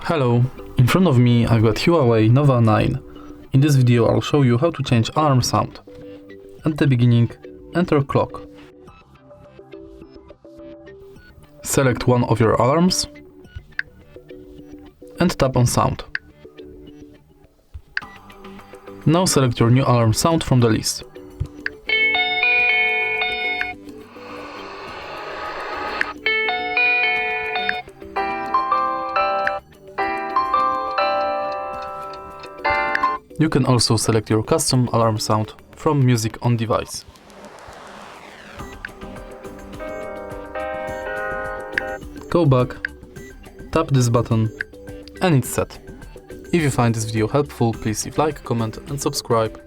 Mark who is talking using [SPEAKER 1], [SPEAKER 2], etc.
[SPEAKER 1] Hello, in front of me I've got HUAWEI NOVA 9. In this video I'll show you how to change alarm sound. At the beginning, enter clock. Select one of your alarms and tap on sound. Now select your new alarm sound from the list. You can also select your custom alarm sound from Music on Device. Go back, tap this button, and it's set. If you find this video helpful, please leave like, comment and subscribe.